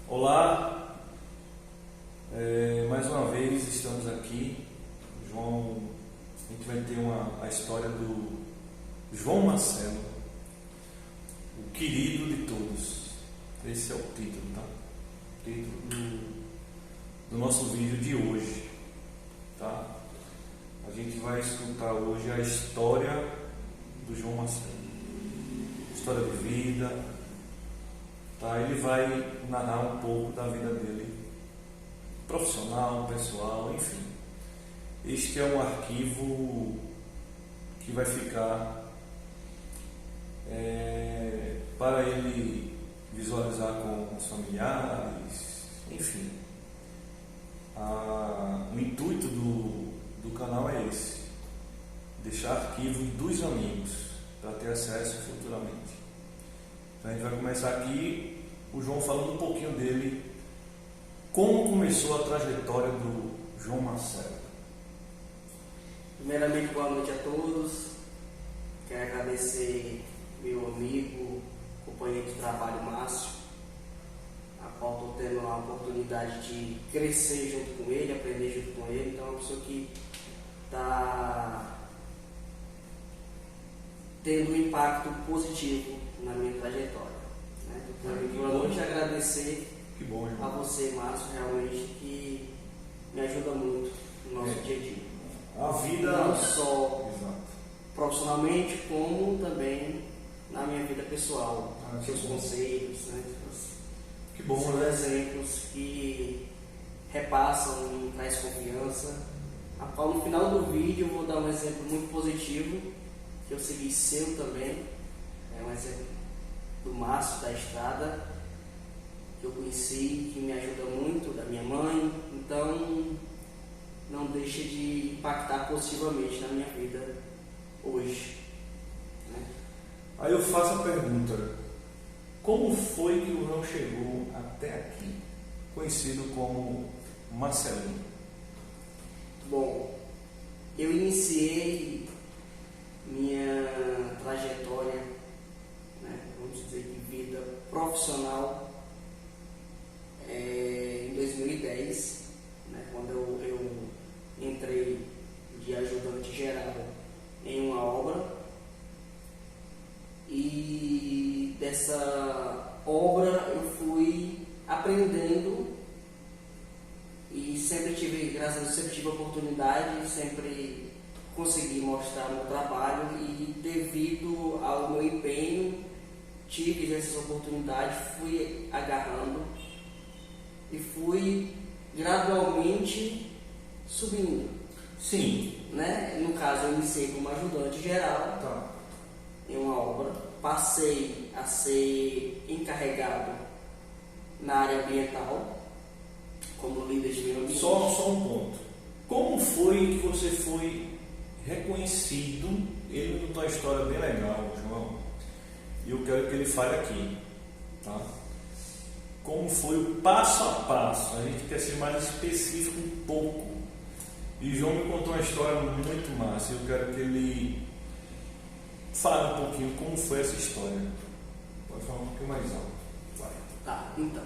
Olá, mais uma vez estamos aqui. João, a gente vai ter a história do João Marcelo, o querido de todos. Esse é o título, tá? O título do nosso vídeo de hoje, tá? A gente vai escutar hoje a história do João Marcelo, história de vida, tá? Ele vai narrar um pouco da vida dele, profissional, pessoal, enfim. Este é um arquivo que vai ficar para ele visualizar com os familiares, enfim. O intuito do canal é esse: deixar arquivos dos amigos para ter acesso futuramente. Então a gente vai começar aqui, o João falando um pouquinho dele, como começou a trajetória do João Marcelo. Primeiramente, boa noite a todos. Quero agradecer meu amigo, companheiro de trabalho Márcio, a qual estou tendo a oportunidade de crescer junto com ele, aprender junto com ele. Então é uma pessoa que está tendo um impacto positivo na minha trajetória, né? Então, boa noite, agradecer Que bom, a você, Márcio, realmente, que me ajuda muito no nosso dia a dia. A vida, não só exato, profissionalmente, como também na minha vida pessoal. Seus que bom. conselhos, né? Que bom, Seus né? exemplos que repassam e me traz confiança. A qual no final do vídeo eu vou dar um exemplo muito positivo, que eu segui seu também. É um exemplo do Márcio da Estrada, que eu conheci, que me ajuda muito, da minha mãe. Então não deixa de impactar positivamente na minha vida hoje, né? Aí eu faço a pergunta: como foi que o João chegou até aqui, conhecido como Marcelinho? Bom, eu iniciei minha trajetória, né, vamos dizer, de vida profissional em 2010, né, quando eu entrei de ajudante geral em uma obra, e dessa obra eu fui aprendendo e sempre tive, graças a Deus, sempre tive oportunidade, sempre consegui mostrar meu trabalho, e devido ao meu empenho tive essas oportunidades, fui agarrando e fui gradualmente subindo. Sim. Né? No caso, eu iniciei como ajudante geral, Tá. em uma obra, passei a ser encarregado na área ambiental, como líder de meio ambiente. Só um ponto. Como foi que você foi reconhecido? Ele contou uma história bem legal, João, e eu quero que ele fale aqui, tá? Como foi o passo a passo? A gente quer ser mais específico um pouco. E João me contou uma história muito massa. Eu quero que ele fale um pouquinho como foi essa história. Pode falar um pouquinho mais alto. Vai. Tá, então.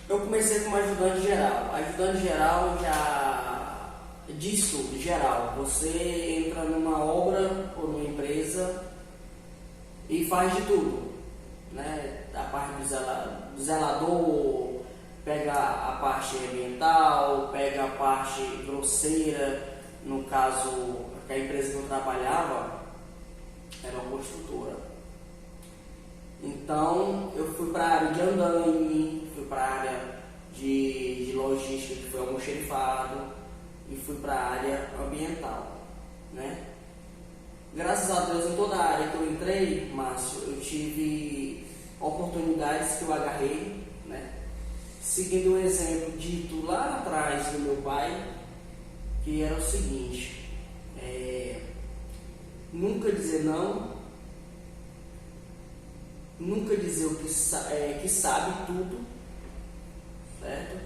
Eu comecei como ajudante geral. Ajudante geral já diz tudo, geral. Você entra numa obra ou numa empresa e faz de tudo, né? A parte do zelador, pega a parte ambiental, pega a parte grosseira. No caso, a empresa que eu trabalhava era uma construtora. Então eu fui para a área de andaime, fui para a área de logística, que foi almoxerifado, e fui para a área ambiental, né? Graças a Deus, em toda a área que eu entrei, Márcio, eu tive oportunidades que eu agarrei, né? Seguindo o exemplo dito lá atrás do meu pai, que era o seguinte: nunca dizer não, nunca dizer o que sabe tudo, certo?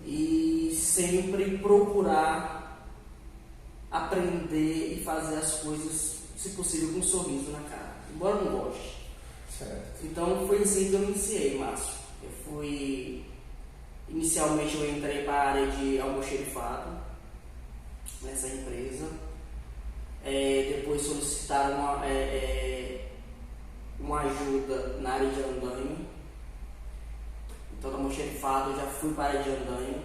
E sempre procurar aprender e fazer as coisas, se possível, com um sorriso na cara, embora não goste. Certo. Então foi assim que eu iniciei, Márcio. Inicialmente eu entrei para a área de almoxerifado nessa empresa. Depois solicitaram uma ajuda na área de andaime. Então, no almoxerifado eu já fui para a área de andaime.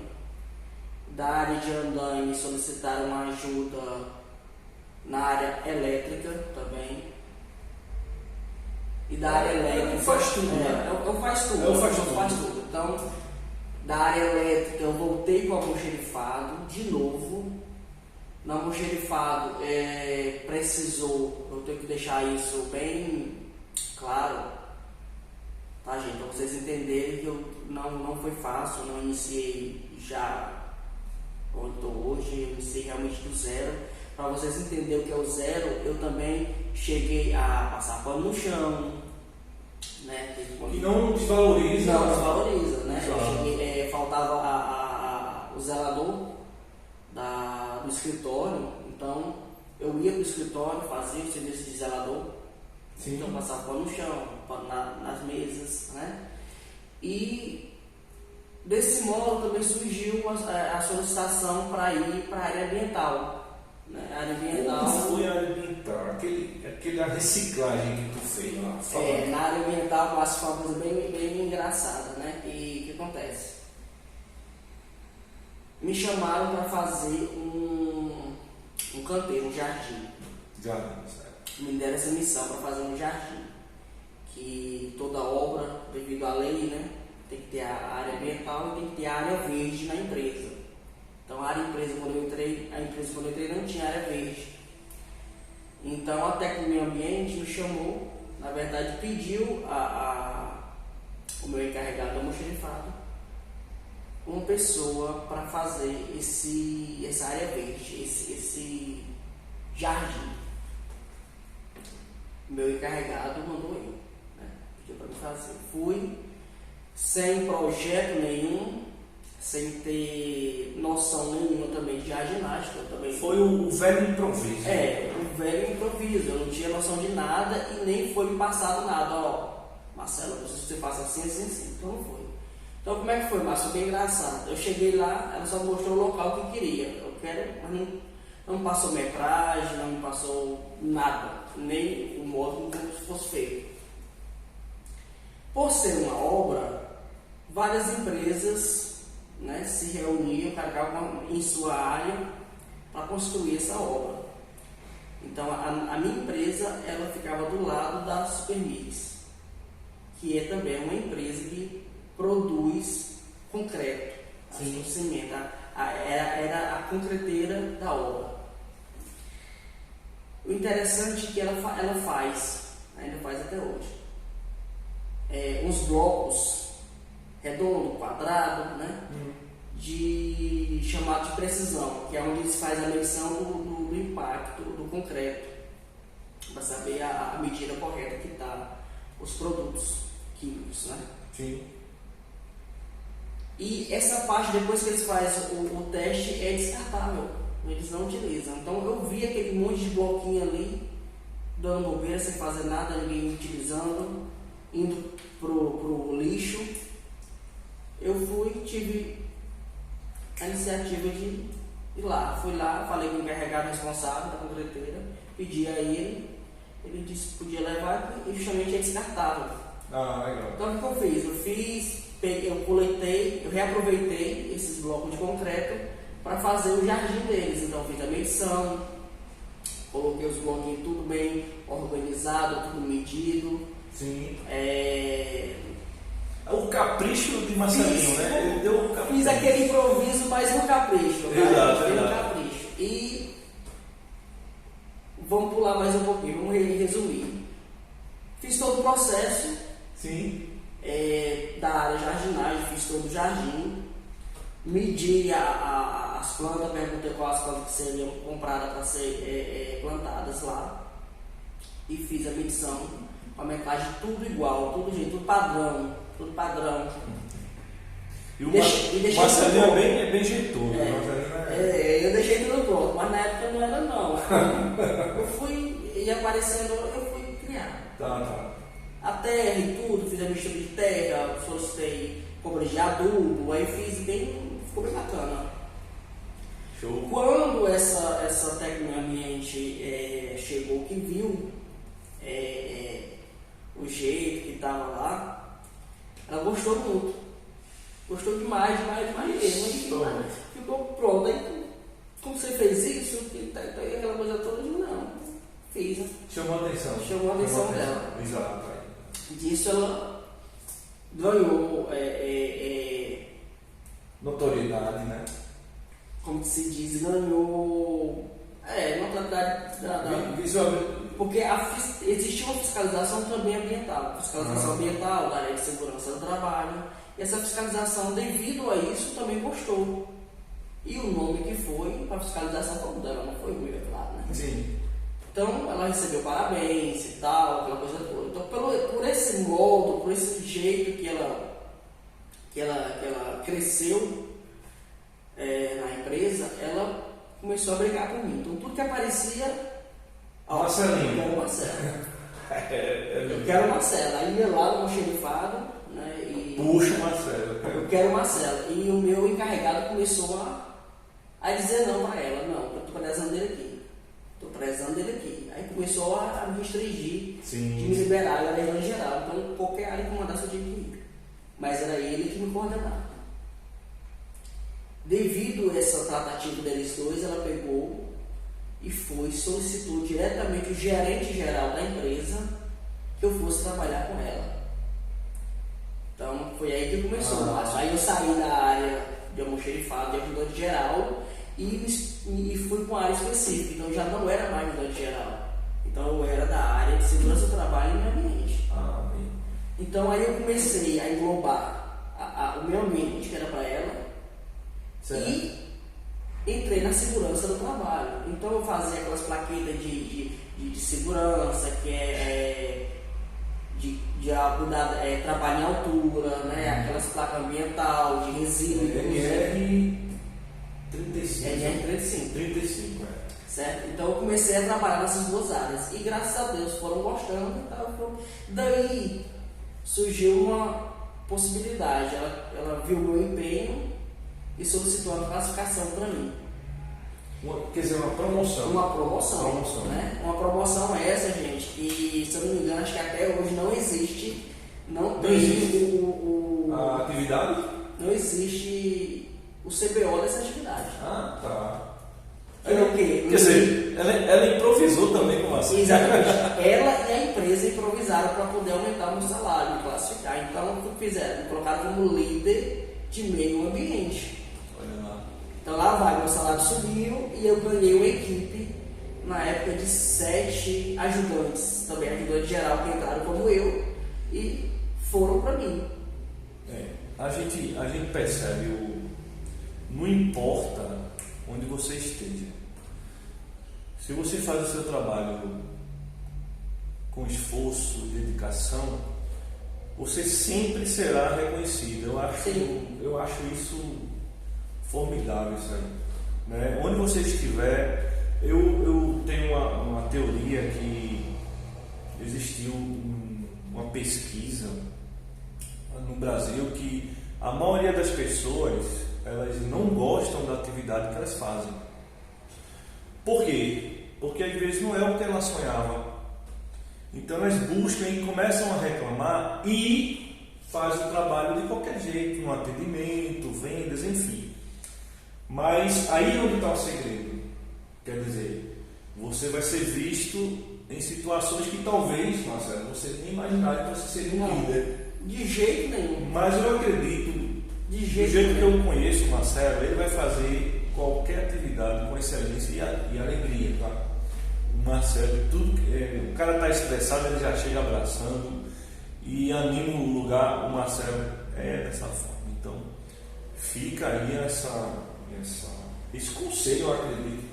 Da área de andaime solicitaram uma ajuda na área elétrica também. E da área elétrica... Faz tudo, né? Eu faço tudo. Então, da área elétrica eu voltei para o almoxerifado de novo. No almoxerifado precisou, eu tenho que deixar isso bem claro, tá, gente? Para vocês entenderem que não foi fácil, não iniciei já onde estou hoje, eu iniciei realmente do zero. Para vocês entenderem o que é o zero, eu também cheguei a passar pano no chão, né? E não desvaloriza. Não desvaloriza, né? Exato. Faltava o zelador do escritório, então eu ia para o escritório, fazia o serviço de zelador. Sim. Então passava pano no chão, nas mesas, né? E desse modo também surgiu a solicitação para ir para a área ambiental. Né? A área ambiental. Como foi a área ambiental? Aquela reciclagem que tu fez lá. Na área ambiental, eu acho que foi uma coisa bem engraçada, né? E o que acontece? Me chamaram para fazer um canteiro, um jardim. Certo. Me deram essa missão para fazer um jardim. Que toda obra, devido à lei, né? Tem que ter a área ambiental e tem que ter a área verde na empresa. Então a empresa quando eu entrei não tinha área verde. Então a técnica do meio ambiente me chamou, na verdade pediu o meu encarregado do almoxerifado, uma pessoa para fazer essa área verde, esse jardim. Meu encarregado mandou eu, né? Pediu para me fazer. Fui sem projeto nenhum, sem ter noção nenhuma também de ginástica. Foi o velho improviso. O velho improviso. Eu não tinha noção de nada e nem foi me passado nada. Ó, Marcelo, eu preciso que você faça assim. Então não foi. Então como é que foi, Márcio? Bem engraçado. Eu cheguei lá, ela só mostrou o local que queria. Eu quero, mas não me passou metragem, não me passou nada, nem o modo como fosse feito. Por ser uma obra, várias empresas, né, se reuniam em sua área para construir essa obra. Então a minha empresa ela ficava do lado da Supermix, que é também uma empresa que produz concreto, assim, o cimento, era a concreteira da obra. O interessante é que ela faz, ainda faz até hoje, uns blocos redondo, quadrado, né? Chamado de precisão, que é onde se faz a medição do impacto do concreto, para saber a medida correta que está os produtos químicos, né? Sim. E essa parte, depois que eles fazem o teste, é descartável, eles não utilizam. Então eu vi aquele monte de bloquinho ali, dando bobeira, sem fazer nada, ninguém utilizando, indo pro lixo. Eu tive a iniciativa de ir lá. Fui lá, falei com o encarregado responsável da concreteira, pedi a ele disse que podia levar e justamente é descartável. Legal. Então o que eu fiz? Eu coletei, eu reaproveitei esses blocos de concreto para fazer o jardim deles. Então eu fiz a medição, coloquei os bloquinhos tudo bem organizado, tudo medido. Sim. O capricho de Marcelinho, né? Ele deu o capricho. Fiz aquele improviso, mas no capricho. Exato. No capricho. E vamos pular mais um pouquinho, vamos resumir. Fiz todo o processo. Sim. Da área jardinagem, fiz todo o jardim. Medi as plantas, perguntei quais plantas que seriam compradas para ser plantadas lá. E fiz a medição, com a metragem tudo igual, tudo padrão. Tudo padrão. E o Marcelinho é bem jeitoso. Eu deixei tudo pronto, mas na época não era não. Eu fui, ia aparecendo, eu fui criar. Tá. a terra e tudo, fiz a mistura de terra, solicitei compra de adubo, aí fiz bem, ficou bem bacana. Show. Quando essa técnica ambiente chegou, que viu o jeito que estava lá, ela gostou muito. Gostou demais mesmo. Aí ficou pronto. Aí, como você fez isso? Aquela coisa toda, não. Fiz. Né? Chamou a atenção. Chamou a atenção dela. Exato. Disso ela ganhou notoriedade, né? Como que se diz, ganhou notoriedade porque existia uma fiscalização também ambiental, fiscalização ambiental da área de segurança do trabalho, e essa fiscalização, devido a isso, também gostou. E o nome que foi para a fiscalização foi o dela, não foi o meu, claro, né? Sim. Então ela recebeu parabéns e tal, aquela coisa toda. Então por esse modo, por esse jeito que ela cresceu na empresa, ela começou a brigar por mim. Então tudo que aparecia, Marcelinho. Eu quero Marcelo. Eu quero Marcelo. Aí ia lá no xerifado, né? E puxa Marcelo. Eu quero Marcelo. E o meu encarregado começou a dizer não para ela. Não, eu estou prezando dele aqui. Estou prezando dele aqui. Aí começou a me restringir, de me liberar. Eu era em geral. Então qualquer área que mandasse eu tinha que ir. Mas era ele que me coordenava. Devido a essa tratativa deles dois, ela pegou e solicitou diretamente o gerente geral da empresa que eu fosse trabalhar com ela. Então foi aí que começou. Aí eu saí da área de almoxerifado, de ajudante geral, e fui para uma área específica. Então já não era mais ajudante geral. Então eu era da área de segurança do trabalho e meio ambiente. Então aí eu comecei a englobar o meu ambiente, que era para ela, certo. E entrei na segurança do trabalho. Então eu fazia aquelas plaquetas de segurança, que trabalho em altura, né? Aquelas placas ambiental, de resíduo. NR35. 35, certo? Então eu comecei a trabalhar nessas duas áreas. E graças a Deus foram gostando e tal. Daí surgiu uma possibilidade. Ela viu o meu empenho e solicitou uma classificação para mim. Quer dizer, uma promoção. Uma promoção. Né? Uma promoção essa, gente, que, se eu não me engano, acho que até hoje não existe. Não existe a atividade? Não existe o CBO dessa atividade. Ah, tá. É o quê? Quer dizer, ela improvisou também com você. Exatamente. Ela e a empresa improvisaram para poder aumentar o meu salário, me classificar. Então, o que fizeram? Me colocaram como líder de meio ambiente. Olha lá. Então lá vai, meu salário subiu e eu ganhei uma equipe na época de 7 ajudantes, também ajudante geral que entraram como eu e foram para mim. A gente percebe não importa onde você esteja, se você faz o seu trabalho com esforço, dedicação, você sempre será reconhecido. Eu acho isso formidável, isso aí, né? Onde você estiver, eu tenho uma teoria que existiu uma pesquisa no Brasil que a maioria das pessoas, elas não gostam da atividade que elas fazem. Por quê? Porque às vezes não é o que elas sonhavam. Então elas buscam e começam a reclamar e fazem o trabalho de qualquer jeito, no atendimento, vendas, enfim. Mas aí é onde está o segredo. Quer dizer, você vai ser visto em situações que talvez, Marcelo, você nem imaginaria que você seria um líder. De jeito nenhum. Mas eu acredito, do jeito que eu conheço o Marcelo, ele vai fazer qualquer atividade com excelência e alegria, tá? O Marcelo, o cara está estressado, ele já chega abraçando e anima o lugar. O Marcelo é dessa forma. Então, fica aí esse conselho, eu acredito,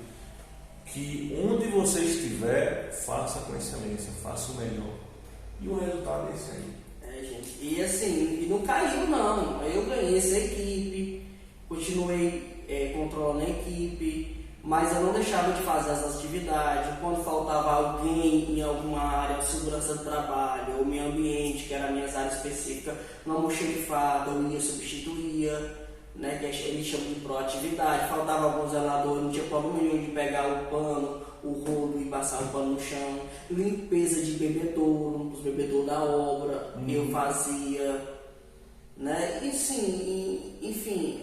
que onde você estiver, faça com excelência, faça o melhor. E o resultado é esse aí. Gente. E assim, não caiu não. Eu ganhei essa equipe, continuei controlando a equipe, mas eu não deixava de fazer as atividades. Quando faltava alguém em alguma área, segurança do trabalho, ou meio ambiente, que era minhas áreas específicas, no almoxerifado, eu ia, substituía, né, que eles chamam de proatividade. Faltava algum zelador, não tinha problema nenhum de pegar o pano, o rolo e passar o pano no chão. Limpeza de bebedouro, os bebedouros da obra, eu fazia, né? E sim, enfim,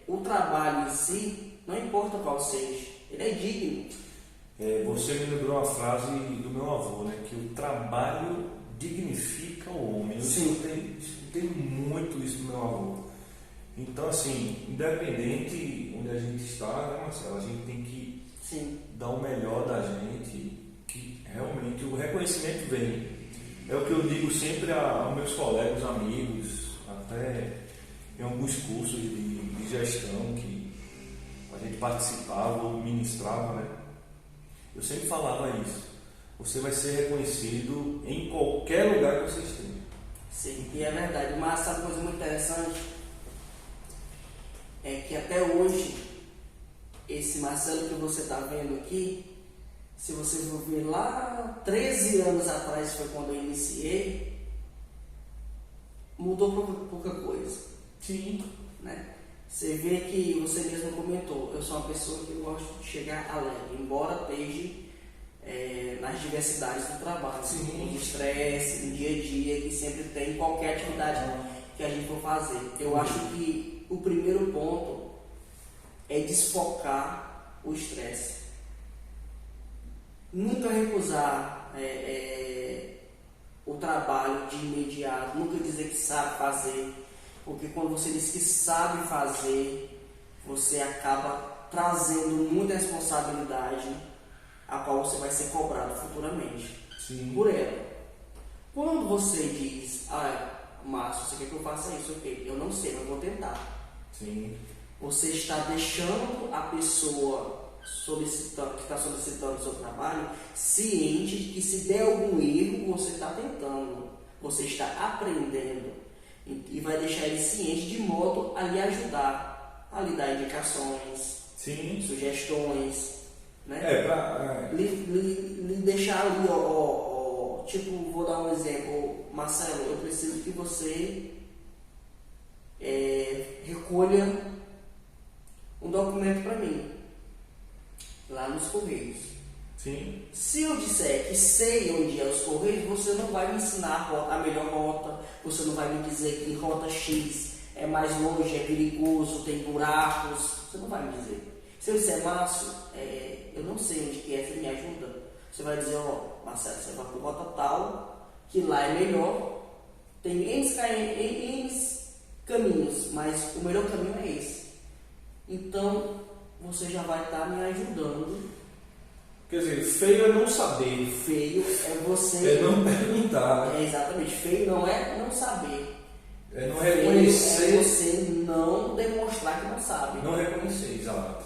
o trabalho em si, não importa qual seja, ele é digno. Você me lembrou uma frase do meu avô, né? Que o trabalho dignifica o homem. Eu escutei muito isso do meu avô. Então, assim, independente onde a gente está, né, Marcelo? A gente tem que dar o melhor da gente, que realmente o reconhecimento vem. É o que eu digo sempre aos meus colegas, amigos, até em alguns cursos de gestão que a gente participava ou ministrava, né? Eu sempre falava isso. Você vai ser reconhecido em qualquer lugar que você esteja. Sim, e é verdade. Mas sabe uma coisa muito interessante? É que até hoje, esse Marcelo que você está vendo aqui, se você for ver lá 13 anos atrás, foi quando eu iniciei, mudou pouca coisa. Sim. Né? Você vê que você mesmo comentou, eu sou uma pessoa que gosta de chegar alegre, embora esteja nas diversidades do trabalho, no estresse, no dia a dia, que sempre tem qualquer atividade que a gente for fazer. Eu acho que o primeiro ponto é desfocar o estresse. Nunca recusar o trabalho de imediato, nunca dizer que sabe fazer, porque quando você diz que sabe fazer, você acaba trazendo muita responsabilidade a qual você vai ser cobrado futuramente por ela. Quando você diz, Márcio, você quer que eu faça isso? Ok, eu não sei, mas vou tentar. Sim. Você está deixando a pessoa que está solicitando o seu trabalho ciente de que se der algum erro, você está tentando, você está aprendendo e vai deixar ele ciente de modo a lhe ajudar, a lhe dar indicações, sugestões, né? Lhe deixar ali, tipo, vou dar um exemplo, Marcelo, eu preciso que você recolha um documento para mim lá nos Correios. Sim. Se eu disser que sei onde é os Correios, você não vai me ensinar a melhor rota, você não vai me dizer que rota X é mais longe, é perigoso, tem buracos, você não vai me dizer. Se eu disser, Márcio, eu não sei onde que é, você me ajuda? Você vai dizer, Marcelo, você vai por rota tal, que lá é melhor, tem N caminhos, mas o melhor caminho é esse. Então, você já vai estar me ajudando. Quer dizer, feio é não saber. Feio é você... É não perguntar. Exatamente. Feio não é não saber. É não reconhecer. É você não demonstrar que não sabe. Não reconhecer, exato.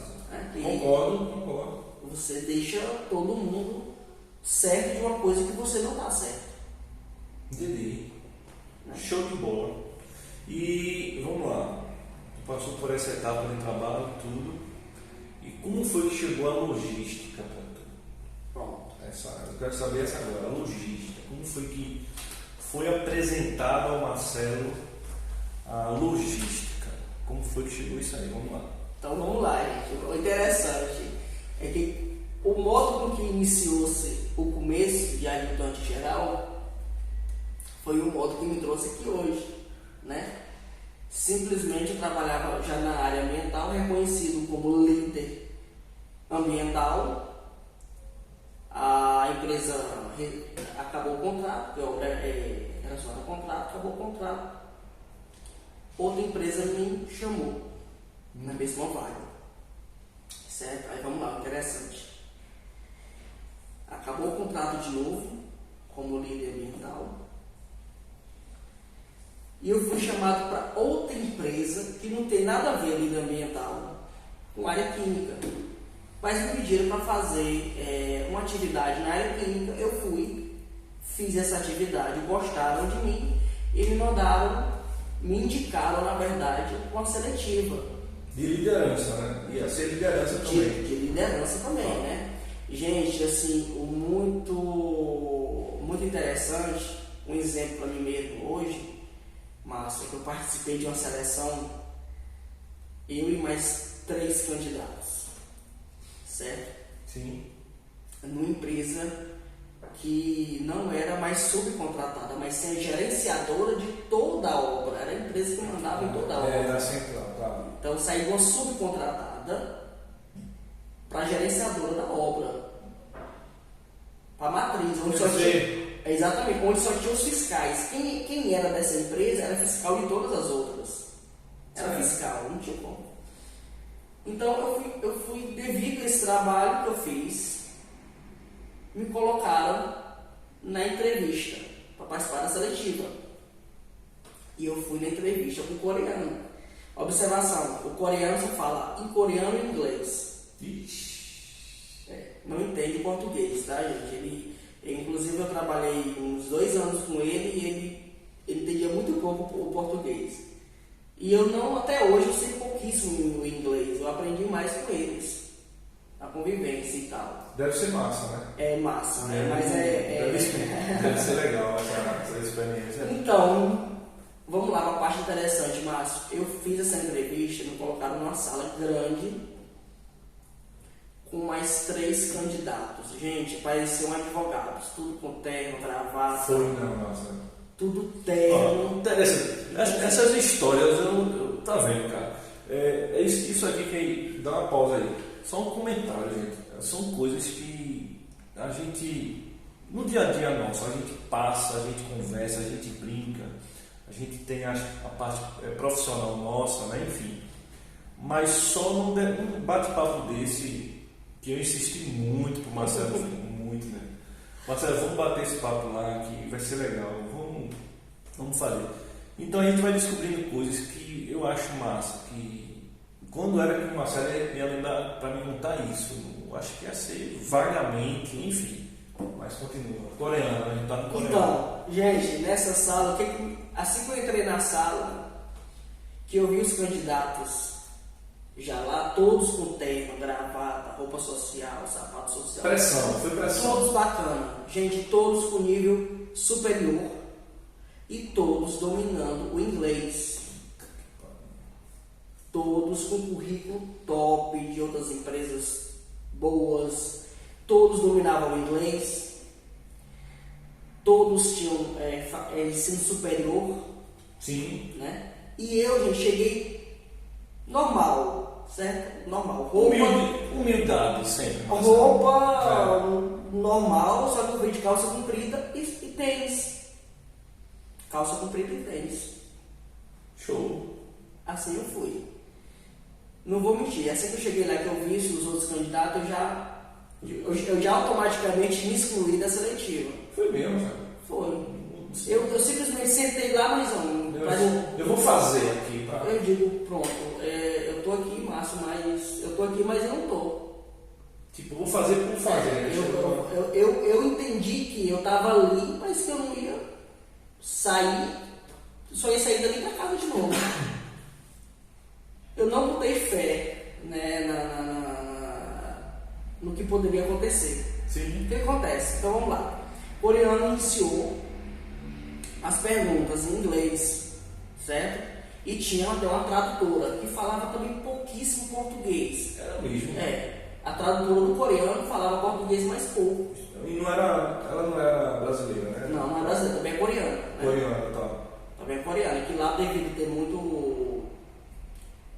E concordo. Você deixa todo mundo certo de uma coisa que você não está certo. Entendi. Show de bola. E vamos lá. Tu passou por essa etapa de trabalho, tudo. E como foi que chegou a logística para tu? Pronto. Eu quero saber essa agora, a logística. Como foi que foi apresentada ao Marcelo a logística? Como foi que chegou isso aí? Vamos lá. Então vamos lá, gente. O interessante é que o modo com que iniciou-se o começo de ajudante geral foi o modo que me trouxe aqui hoje, né? Simplesmente eu trabalhava já na área ambiental, reconhecido como líder ambiental. A empresa acabou o contrato, era só o contrato, acabou o contrato. Outra empresa me chamou na mesma vaga, certo? Aí vamos lá, interessante. Acabou o contrato de novo como líder ambiental e eu fui chamado para outra empresa que não tem nada a ver líder ambiental com área química, mas me pediram para fazer uma atividade na área química. Eu fui, fiz essa atividade, gostaram de mim e me indicaram, na verdade, uma seletiva. De liderança, né? Ia ser liderança também. De liderança também, né? Gente, assim, muito interessante, um exemplo para mim mesmo hoje, Márcio, é que eu participei de uma seleção, eu e mais 3 candidatos, certo? Sim. Numa empresa que não era mais subcontratada, mas sim gerenciadora de toda a obra, era a empresa que mandava em toda a obra. Era central, tá. Então saiu uma subcontratada para a gerenciadora da obra, para a matriz, onde só tinha, exatamente, onde só tinha os fiscais. Quem era dessa empresa era fiscal de todas as outras. Era fiscal, não tinha como. Então eu fui, devido a esse trabalho que eu fiz, me colocaram na entrevista para participar da seletiva. E eu fui na entrevista com o coreano. Observação, o coreano só fala em coreano e inglês. Não entende português, tá, gente? Inclusive eu trabalhei uns 2 anos com ele e ele entendia muito pouco o português. E eu não, até hoje, eu sei pouquíssimo o inglês. Eu aprendi mais com eles, a convivência e tal. Deve ser massa, né? É massa, né? Mas deve ser legal essa experiência. Então, vamos lá para a parte interessante, Márcio. Eu fiz essa entrevista, me colocaram numa sala grande com mais 3 candidatos. Gente, pareciam advogados, tudo com terno, gravata. Foi não, nossa. Tudo terno. Interessante. Essas histórias, tá vendo, cara? Isso aqui que dá uma pausa aí. Só um comentário, gente. São coisas que a gente, no dia a dia nosso, a gente passa, a gente conversa, a gente brinca, a gente tem a parte profissional nossa, né? Enfim. Mas só num bate-papo desse, que eu insisti muito pro Marcelo, muito, né? Marcelo, vamos bater esse papo lá, que vai ser legal, vamos fazer. Então a gente vai descobrindo coisas que eu acho massa, que quando era que o Marcelo ia lembrar para me contar isso, eu acho que ia ser vagamente, enfim. Mas continua. Coreano, a gente tá no coreano. Então, gente, nessa sala, assim que eu entrei na sala, que eu vi os candidatos já lá, todos com terno, gravata, roupa social, sapato social. Foi pressão. Todos bacana. Gente, todos com nível superior e todos dominando o inglês. Todos com currículo top de outras empresas boas. Todos dominavam o inglês. Todos tinham ensino superior. Sim. Né? E eu, gente, cheguei normal, certo? Normal. Humildade sempre. Roupa normal, só que eu vim de calça comprida e tênis. Calça comprida e tênis. Show. Assim eu fui. Não vou mentir, assim que eu cheguei lá, que eu vi os outros candidatos, eu já automaticamente me excluí da seletiva. Foi mesmo, cara? Foi. Eu simplesmente sentei lá, mas não. Eu vou fazer aqui. Pra... Eu digo, pronto, eu tô aqui, Márcio, mas eu tô aqui, mas eu não tô. Tipo, eu vou fazer por fazer. Eu entendi que eu tava ali, mas que eu não ia sair, só ia sair dali pra casa de novo. Eu não botei fé, né, no que poderia acontecer. Sim. O que acontece? Então vamos lá. O coreano iniciou as perguntas em inglês, certo? E tinha até uma tradutora que falava também pouquíssimo português. Era mesmo. A tradutora do coreano falava português mais pouco. E ela não era brasileira, né? Não, não é brasileira, também é coreana. Né? Coreana, tá. Também é coreana, que lá devido ter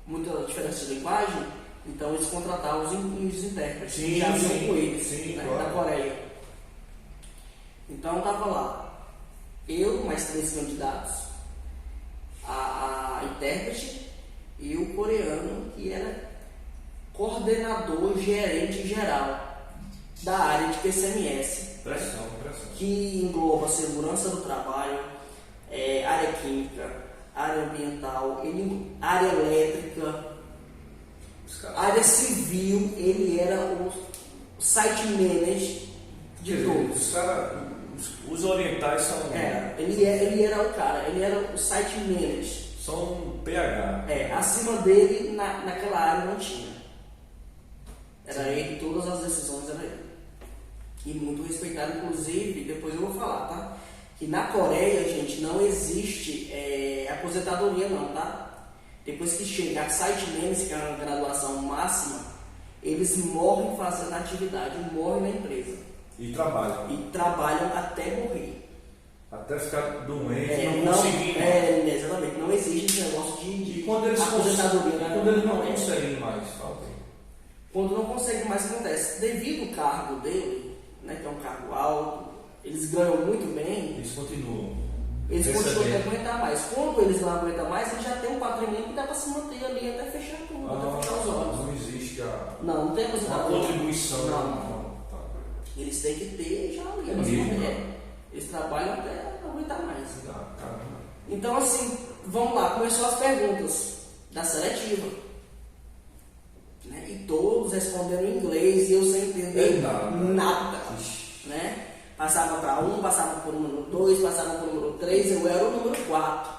muita diferença de linguagem, então eles contratavam os intérpretes, sim, já vinham com eles, sim, né, claro. da Coreia. Então eu tava lá, eu mais 3 candidatos, a intérprete e o coreano, que era coordenador gerente geral da área de PCMS. Pressão. Que engloba segurança do trabalho, área química, área ambiental, área elétrica, área civil. Ele era o site manager de todos. Os orientais são... Ele era o cara, ele era o site manager. Só um PH. Acima dele, naquela área não tinha. Era ele, todas as decisões eram ele. E muito respeitado, inclusive, depois eu vou falar, tá? Que na Coreia, gente, não existe aposentadoria não, tá? Depois que chega a site menos, que é a graduação máxima, eles morrem fazendo atividade, morrem na empresa. E trabalham. E trabalham até morrer. Até ficar doente, não conseguir. Exatamente, não existe esse negócio de quando eles aposentadoria. quando eles não conseguem mais, quando não conseguem mais, o que acontece? Devido ao cargo dele, né, que é um cargo alto, eles ganham muito bem. Eles continuam. Eles continuam a aguentar mais. Quando eles não aguentam mais, eles já têm um patrimônio que dá para se manter ali até fechar tudo, até fechar os olhos. Não existe não tem aposentadoria. uma contribuição. Não. Eles têm que ter já ali. Eles trabalham até não aguentar mais. Então, assim, vamos lá, começou as perguntas da seletiva. Né? E todos responderam em inglês e eu sem entender nada. Né? Passava para um, passava para o número 2, passava para o número 3, eu era o número 4.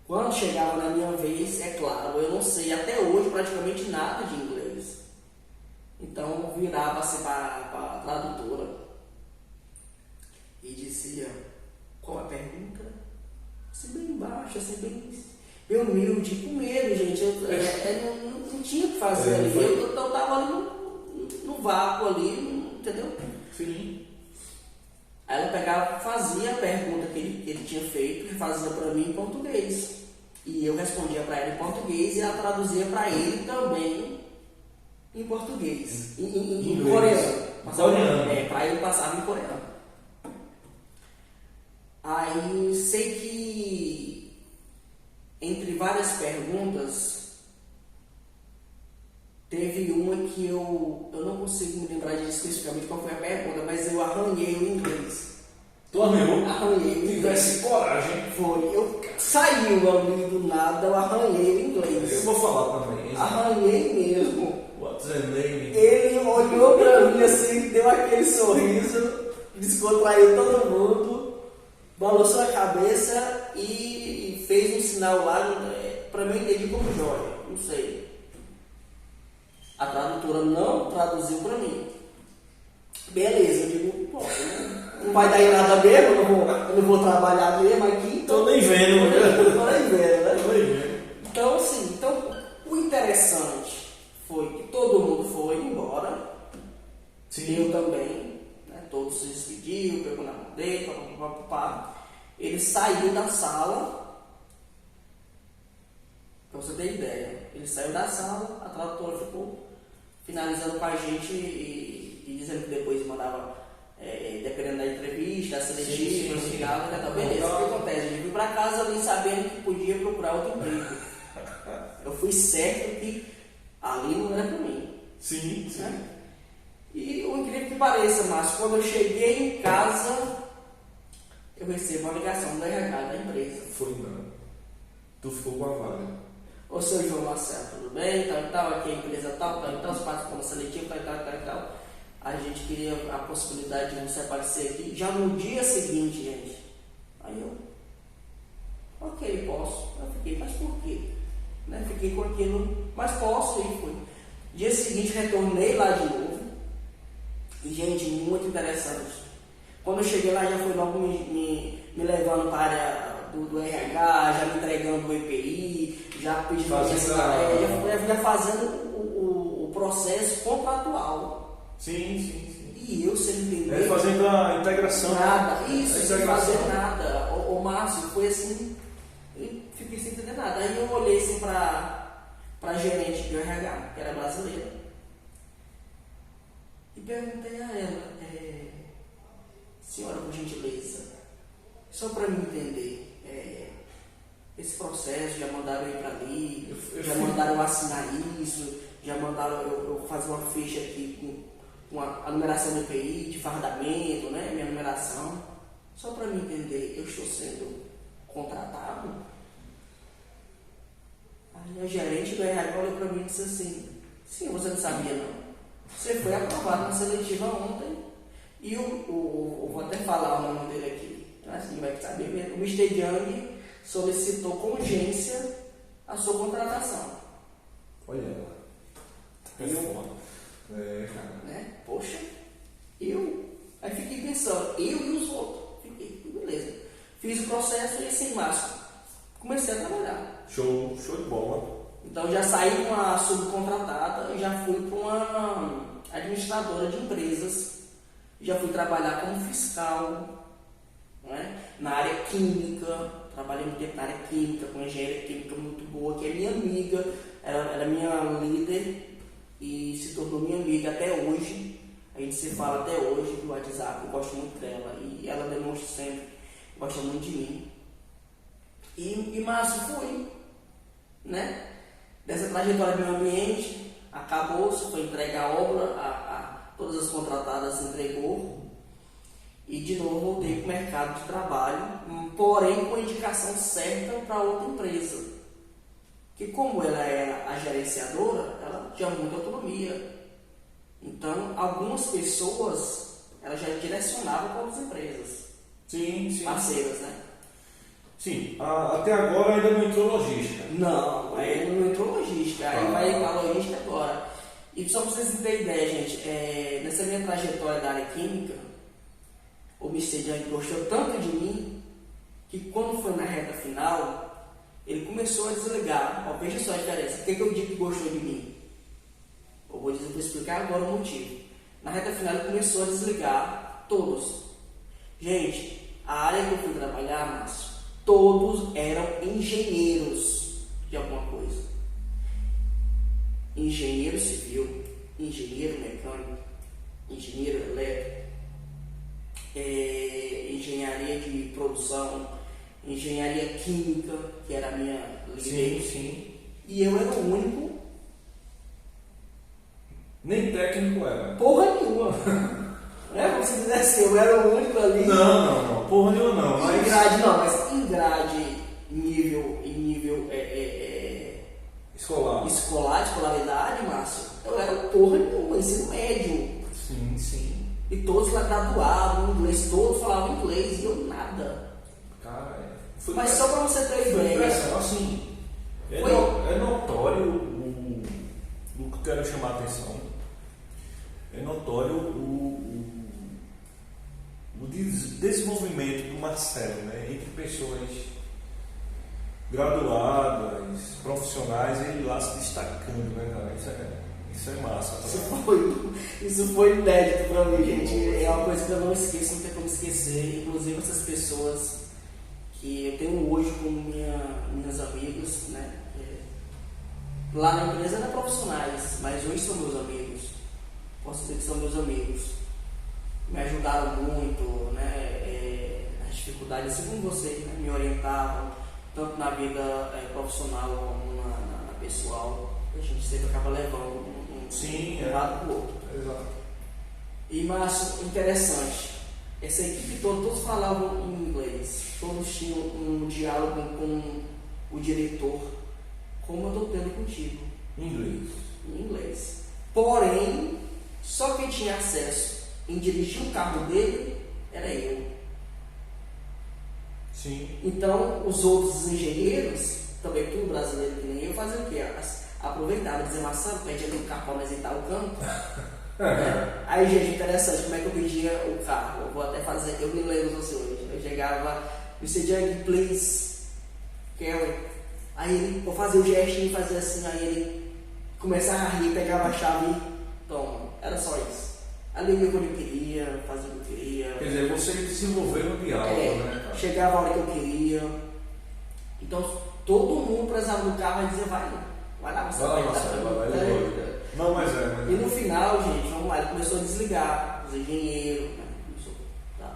Quando chegava na minha vez, é claro, eu não sei até hoje praticamente nada de inglês. Então virava-se para a tradutora e dizia: qual a pergunta? Assim, bem baixo, assim, bem humilde, com medo, gente. Eu não tinha o que fazer ali. Eu estava ali no vácuo ali, entendeu? Sim. Aí ela pegava, fazia a pergunta que ele tinha feito e fazia para mim em português. E eu respondia para ela em português e ela traduzia para ele também em português. Em coreano. Para ele passava em coreano. Aí sei que entre várias perguntas teve uma que eu não consigo me lembrar de especificamente qual foi a pergunta, mas eu arranhei o inglês. Tu arranhou? Arranhei o inglês. Tivesse coragem. Foi. Saiu ali do nada, eu arranhei o inglês. Eu vou falar também. Arranhei mesmo. What's the name? Ele olhou pra mim assim, deu aquele sorriso, descontraiu todo mundo, balançou a cabeça e fez um sinal lá, pra mim eu entendi como joia, não sei. A tradutora não traduziu pra mim. Beleza, eu digo, pô, não vai dar em nada mesmo, eu não vou trabalhar mesmo aqui. Então, tô nem vendo, né? Então, assim, o interessante foi que todo mundo foi embora. Sim. Eu também, né? Todos se despediram, pegou na mão dele, papapá. Ele saiu da sala, pra você ter ideia. Ele saiu da sala, a tradutora ficou finalizando com a gente e dizendo que depois mandava, dependendo da entrevista, da seletiva, beleza, o que acontece? Eu vim pra casa ali sabendo que podia procurar outro emprego. Eu fui certo que ali não era pra mim. Sim. Né? E o incrível que pareça, Márcio, quando eu cheguei em casa, eu recebo uma ligação da RH da empresa. Foi não. Tu ficou com a vaga. Ô, seu João Marcelo, tudo bem? Tal, aqui a empresa tal, os participam da seletiva, tal. A gente queria a possibilidade de você aparecer aqui já no dia seguinte, gente. Aí eu, ok, posso. Eu fiquei, mas por quê? Né? Fiquei com aquilo, mas posso, e fui. Dia seguinte, retornei lá de novo. E, gente, muito interessante. Quando eu cheguei lá, já foi logo me levando para a área do RH, já me entregando o EPI, já pedindo já fazendo o processo contratual. Sim. E eu sem entender. Fazendo a integração. Nada, isso, sem fazer nada. O Márcio foi assim, eu fiquei sem entender nada. Aí eu olhei assim para a gerente do RH, que era brasileira, e perguntei a ela, senhora, por gentileza, só para me entender, esse processo, já mandaram eu ir para ali, já mandaram eu assinar isso, já mandaram eu fazer uma ficha aqui com a numeração do EPI, de fardamento, né, minha numeração, só para me entender, eu estou sendo contratado? Aí a gerente do RH olhou para mim e disse assim, sim, você não sabia não, você foi aprovado na seletiva ontem, e vou até falar o nome dele aqui, assim vai saber mesmo, o Mr. Young solicitou com urgência a sua contratação. Olha lá. É foda. Cara. Né? Poxa, eu. Aí fiquei pensando, eu e os outros. Fiquei, beleza. Fiz o processo e assim, Márcio, comecei a trabalhar. Show de bola. Então já saí de uma subcontratada e já fui para uma administradora de empresas. Já fui trabalhar como fiscal, né? Na área química. Trabalhei muito tempo na área química, com engenharia química muito boa, que é minha amiga, era minha líder e se tornou minha amiga até hoje. A gente se fala até hoje no WhatsApp, eu gosto muito dela e ela demonstra sempre, gosta muito de mim. E Márcio, fui, né? Dessa trajetória do meio ambiente, acabou-se, foi entregue a obra, todas as contratadas entregou. E de novo voltei para o mercado de trabalho, porém com a indicação certa para outra empresa. Que como ela era a gerenciadora, ela tinha muita autonomia. Então, algumas pessoas, ela já direcionava para outras empresas. Sim. Parceiras, né? Sim, até agora ainda não entrou logística. Não, aí não entrou logística, aí vai entrar logística agora. E só para vocês terem ideia, gente, nessa minha trajetória da área química, o Mr. Young gostou tanto de mim que quando foi na reta final, ele começou a desligar. Ó, veja só a diferença. Por que eu digo que gostou de mim? Eu vou explicar agora o motivo. Na reta final ele começou a desligar todos. Gente, a área que eu fui trabalhar, Márcio, todos eram engenheiros de alguma coisa. Engenheiro civil, engenheiro mecânico, engenheiro elétrico, engenharia de produção, engenharia química, que era a minha líder. Sim. E eu era o único. Nem técnico era. Porra nenhuma. Como se dissesse, eu era o único ali. Não, porra nenhuma não. Mas... em grade, nível escolaridade, Márcio, eu era porra nenhuma, ensino médio. Sim. E todos lá graduados, inglês, todos falavam inglês e eu nada. Cara, Mas só para você ter ideia. Assim, é notório o que eu quero chamar a atenção. É notório o desenvolvimento do Marcelo, né? Entre pessoas graduadas, profissionais, ele lá se destacando, né, cara? Isso é massa. Isso foi inédito pra mim, gente. É uma coisa que eu não esqueço, não tem como esquecer. Inclusive essas pessoas que eu tenho hoje como minhas amigas, né? Lá na empresa eram profissionais, mas hoje são meus amigos. Posso dizer que são meus amigos. Me ajudaram muito, né? Nas dificuldades, assim como vocês, né? Me orientavam, tanto na vida profissional como na pessoal. A gente sempre acaba levando um lado para o outro. Exato. E Márcio, interessante, essa equipe todos falavam em inglês, todos tinham um diálogo com o diretor, como eu estou tendo contigo. Em inglês. Porém, só quem tinha acesso em dirigir o carro dele era eu. Sim. Então, os outros engenheiros, também tudo brasileiro que nem eu, faziam o quê? Aproveitava e dizia, Marcelo, pede ali o carro para visitar o campo. Aí, gente, interessante, como é que eu pedia o carro? Eu vou até fazer, eu me lembro assim hoje. Eu chegava, Mr. Young, please, Kelly. Aí eu fazia o gestinho, fazia assim, aí ele começava a rir, pegava a chave e toma. Era só isso. Ali eu quando eu queria, fazia o que eu queria. Quer dizer, você desenvolveu o diálogo, né, cara? Chegava a hora que eu queria. Então, todo mundo precisava do carro e dizia, vai lá, você vai. Não, mas E no final, gente, vamos lá, ele começou a desligar os engenheiros, né? Começou, tá.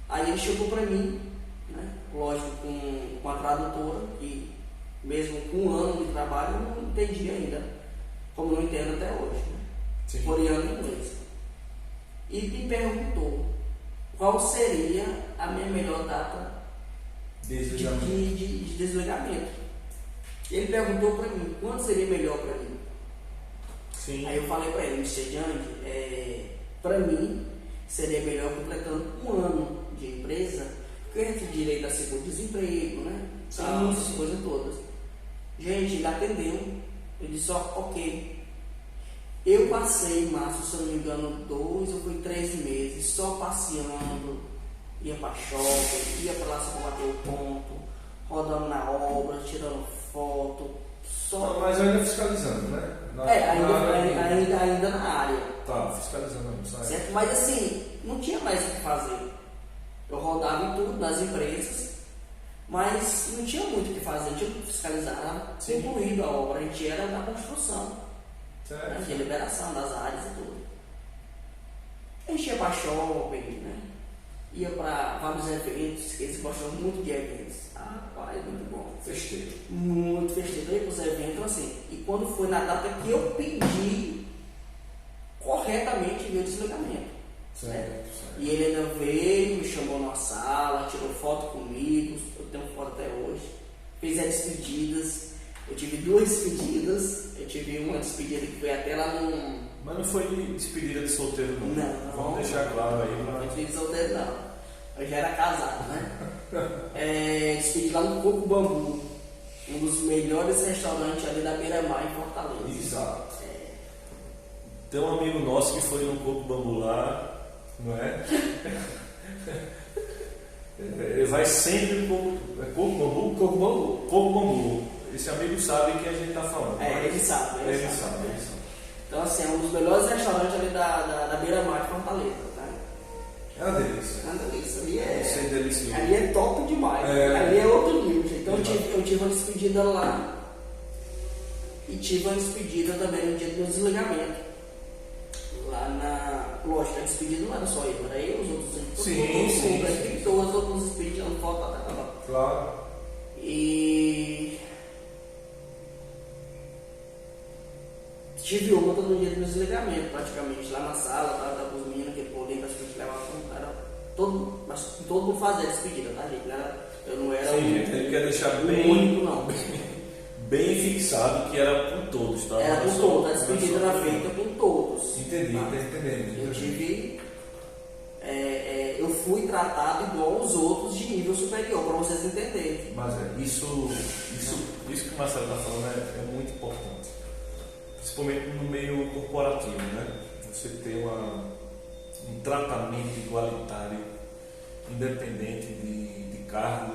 Aí ele chegou pra mim, né? Lógico, com a tradutora, que mesmo com um ano de trabalho, eu não entendi ainda, como não entendo até hoje, né? Coreano e inglês. E me perguntou qual seria a minha melhor data de desligamento. Ele perguntou para mim quando seria melhor para mim. Sim. Aí eu falei para ele, Mr. Young, para mim seria melhor completando um ano de empresa, tem direito a seguro-desemprego, né? Essas coisas todas. Gente, ele atendeu. Eu disse, ok. Eu passei, Márcio, se eu não me engano, 2 ou foi 3 meses, só passeando, ia para shopping, ia para lá só para bater o ponto, rodando na obra, tirando foto, só... Mas ainda fiscalizando, né? Ainda na área. Tá, fiscalizando, sabe? Certo? Mas assim, não tinha mais o que fazer. Eu rodava em tudo, nas empresas, mas não tinha muito o que fazer, não tinha o que fiscalizar, era concluído a obra, a gente era da construção, né, de liberação das áreas e tudo. A gente ia para shopping, né? Ia para vários eventos, que eles gostam muito de eventos. Pai, muito bom. Festeiro. Muito festeiro. Eu ia para os eventos, então assim, e quando foi na data que eu pedi corretamente meu desligamento. Certo. E ele ainda veio, me chamou na sala, tirou foto comigo, eu tenho foto até hoje. Fez as despedidas. Eu tive 2 despedidas. Eu tive uma despedida que foi até lá no... Mas não foi despedida de solteiro, não. Não. Vamos deixar claro aí. Não foi despedida de solteiro, não. Eu já era casado, né? Despedi lá no Coco Bambu, um dos melhores restaurantes ali da Beira-Mar, em Fortaleza. Exato. Tem um amigo nosso que foi no Coco Bambu lá, não é? Ele vai sempre no Coco Bambu? Coco Bambu. Coco Bambu. Esse amigo sabe quem a gente está falando. Ele sabe. Então, assim, é um dos melhores restaurantes ali da Beira-Mar de Fortaleza, tá? É uma delícia. É uma delícia. Isso é delicioso. Ali é top demais. Ali é outro nível. Então, eu tive uma despedida lá e tive uma despedida também no dia do meu desligamento. Lá na... Lógico, a despedida não era só eu, era eu, os outros. Sim. A equipe toda, os outros despedidos, foto, Claro. E... tive outra no dia do meu desligamento, praticamente, lá na sala, tava com os meninos que podem praticamente levar um cara. Todo mundo fazia despedida, tá, gente? Eu não era ele quer deixar bem único, não. Bem fixado que era com todos, tá? Era com todos, a despedida era feita com todos. Entendi, tá entendendo. Eu tive. Eu fui tratado igual aos outros de nível superior, para vocês entenderem. Mas isso que o Marcelo está falando é muito importante. Principalmente no meio corporativo, né? Você ter um tratamento igualitário, independente de cargo,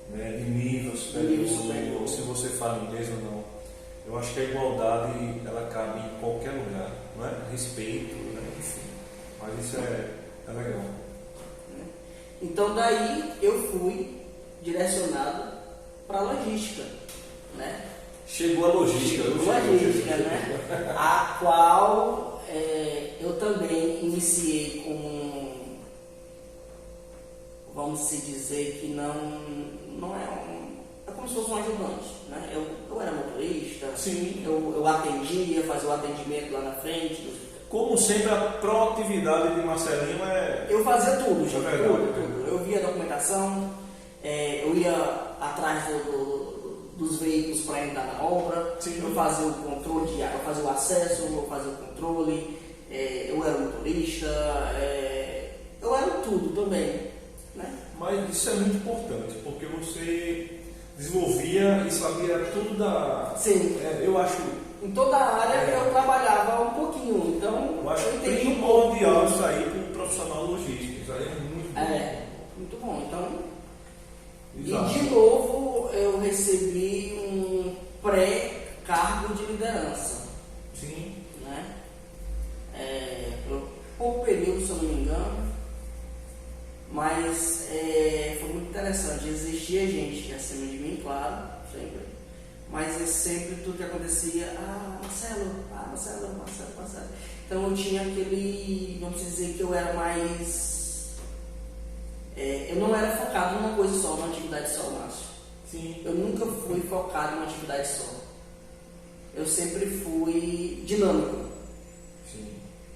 né? De nível superior, se você fala inglês ou não. Eu acho que a igualdade ela cabe em qualquer lugar, não é? Respeito, né? Enfim. Mas isso é legal. Então daí eu fui direcionado para a logística, né? Chegou a logística, né? A qual eu também iniciei com, vamos se dizer que não é como se fosse um ajudante, né? Eu era motorista, sim. Eu atendia, fazia o atendimento lá na frente. Como sempre, a proatividade de Marcelinho eu fazia tudo, gente, verdade, tudo. Eu via a documentação, eu ia atrás dos veículos para entrar na obra. Sim. Eu fazia o controle, eu fazia o acesso, eu fazia o controle, eu era motorista, eu era tudo também, né? Mas isso é muito importante, porque você desenvolvia e sabia tudo da... Sim. Eu acho... Em toda a área eu trabalhava um pouquinho, então... Eu acho primordial isso aí para o profissional logístico, isso aí é muito bom. Muito bom, então... Exato. E de novo eu recebi um pré-cargo de liderança. Sim. Né? Por pouco período, se eu não me engano, mas foi muito interessante. Existia gente acima de mim, claro, sempre, mas sempre tudo que acontecia, Marcelo. Então eu tinha aquele, vamos dizer que eu era mais... eu não era focado numa coisa só, numa atividade só, Márcio. Sim. Eu nunca fui focado numa atividade só. Eu sempre fui dinâmico. Sim.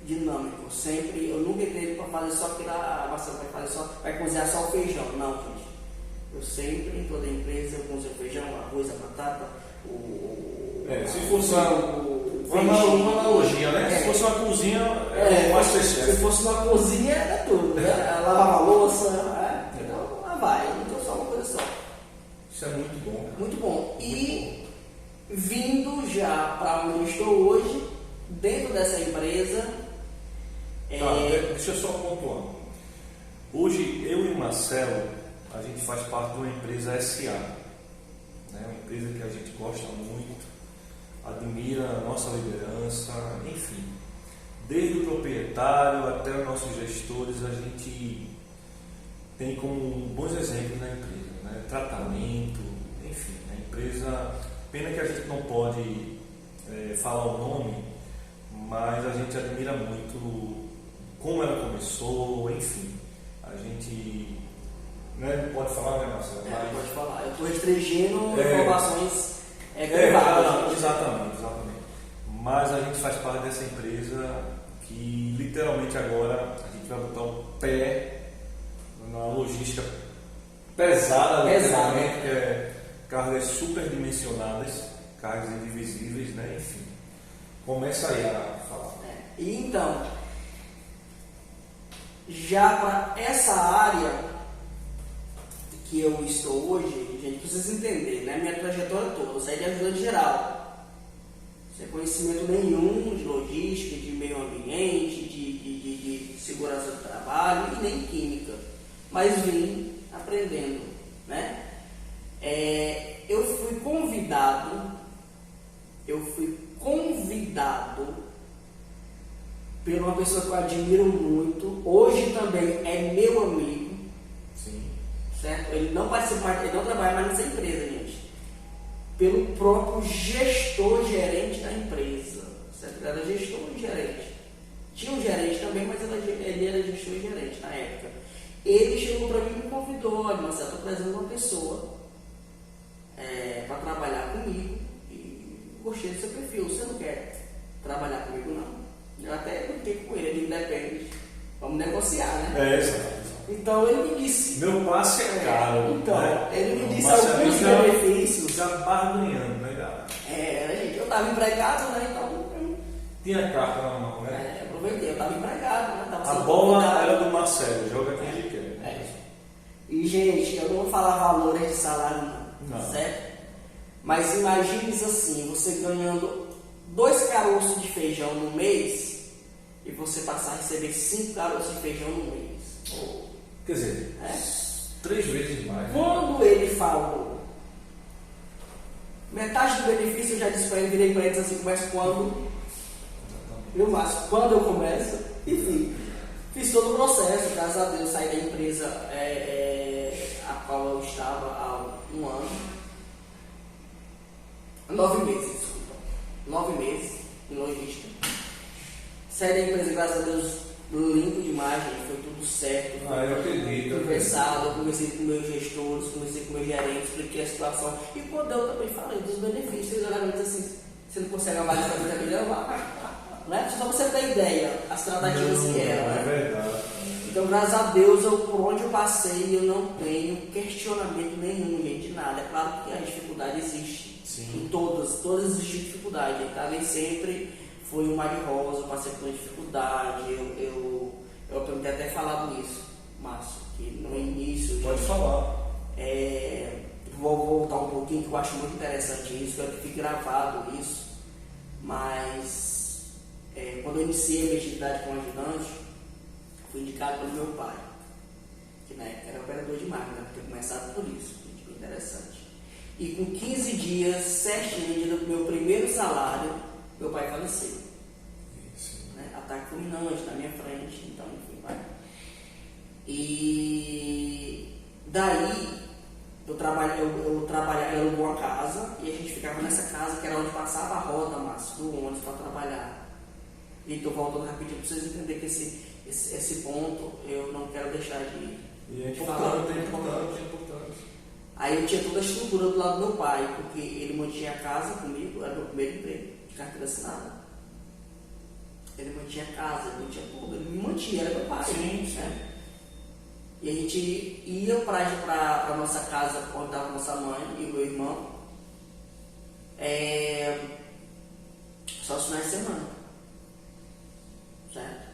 Dinâmico. Sempre, eu nunca entrei para fazer só aquilo, Marcelo vai cozinhar só o feijão. Não, gente. Eu sempre, em toda empresa, eu cozinho o feijão, o arroz, a batata, se fosse uma analogia, né? Se fosse uma cozinha, se fosse uma cozinha, era tudo, né? Lavava a louça, então Isso é muito bom, cara. Muito bom. Muito E vindo já para onde eu estou hoje, dentro dessa empresa. Deixa eu só pontuar. Hoje, eu e o Marcelo, a gente faz parte de uma empresa SA, né? Uma empresa que a gente gosta muito, admira a nossa liderança, enfim. Desde o proprietário até os nossos gestores, a gente tem como bons exemplos na empresa, né? Tratamento, enfim. A empresa, pena que a gente não pode falar o nome, mas a gente admira muito como ela começou, enfim. A gente não pode falar, né, Marcelo? Pode falar. Eu estou restringindo informações privadas. Exatamente. Mas a gente faz parte dessa empresa que literalmente agora a gente vai botar o pé na logística pesada, literalmente, que é cargas superdimensionadas, cargas indivisíveis, né? Enfim. Começa aí a falar. E então, já para essa área que eu estou hoje, gente, precisa entender, né? Minha trajetória toda, eu saí de ajudante geral. Sem conhecimento nenhum de logística, de meio ambiente, de segurança do trabalho e nem química. Mas vim aprendendo, né? Eu fui convidado por uma pessoa que eu admiro muito, hoje também é meu amigo. Sim. Certo? Ele não trabalha mais nessa empresa, gente. Pelo próprio gerente da empresa. Certo? Ele era gestor e gerente. Tinha um gerente também, mas ele era gestor e gerente na época. Ele chegou para mim e me convidou: olha, Marcelo, estou trazendo uma pessoa para trabalhar comigo e gostei do seu perfil. Você não quer trabalhar comigo, não? Eu até brinquei com ele depende. Vamos negociar, né? Exato. Então ele me disse. Meu passe é caro. Então, né? ele me disse alguns benefícios. Já barganhando, né, cara? Gente, eu estava empregado, né? Então. Tinha carta na mão, né? Aproveitei, eu estava empregado, né? A bola era do Marcelo, joga quem ele quer. E, gente, eu não vou falar valores de salário, não. Certo? Mas imagine assim: você ganhando 2 caroços de feijão no mês e você passar a receber 5 caroços de feijão no mês. Quer dizer, 3 vezes mais. Quando ele falou metade do benefício, eu já disse para ele, virei para ele assim: começa quando? Eu faço quando eu começo. Enfim, fiz todo o processo, graças a Deus, saí da empresa a qual eu estava há 1 ano. 9 meses, desculpa. 9 meses em logística. Saí da empresa, graças a Deus, limpo demais, gente, foi tudo certo. Eu acredito. Conversado, eu conversei com meus gestores, conversei com meus gerentes, expliquei a situação. E quando eu também falei dos benefícios, geralmente assim, você não consegue avaliar a vida melhor, né? Só pra você ter ideia, as tratativas que eram, né? É verdade. Então, graças a Deus, por onde eu passei, eu não tenho questionamento nenhum, gente, de nada. É claro que a dificuldade existe. Sim. Em todas existem dificuldade, tá? Nem sempre foi um mar de rosa, passei por uma dificuldade. Eu tenho que até falado isso, Márcio, que no início. Pode falar. Vou voltar um pouquinho, que eu acho muito interessante isso, quero que fique gravado isso. Mas quando eu iniciei a minha atividade como ajudante, fui indicado pelo meu pai, que na época era operador de máquina, né? Ter começado por isso, muito interessante. E com 15 dias, certinho do meu primeiro salário, meu pai faleceu. Isso. Né? Ataque fulminante na minha frente, então enfim, vai. E daí eu alugou uma casa e a gente ficava nessa casa, que era onde passava a roda, Márcio, do ônibus para trabalhar. E estou voltando rapidinho para vocês entenderem que esse ponto eu não quero deixar de E é falar. importante. Aí eu tinha toda a estrutura do lado do meu pai, porque ele mantinha a casa comigo, era meu primeiro emprego, de carteira assinada. Ele mantinha a casa, ele mantinha tudo, ele me mantinha, era meu pai. Sim. Né? E a gente ia para a nossa casa, onde estava nossa mãe e o meu irmão, só os finais de semana. Certo?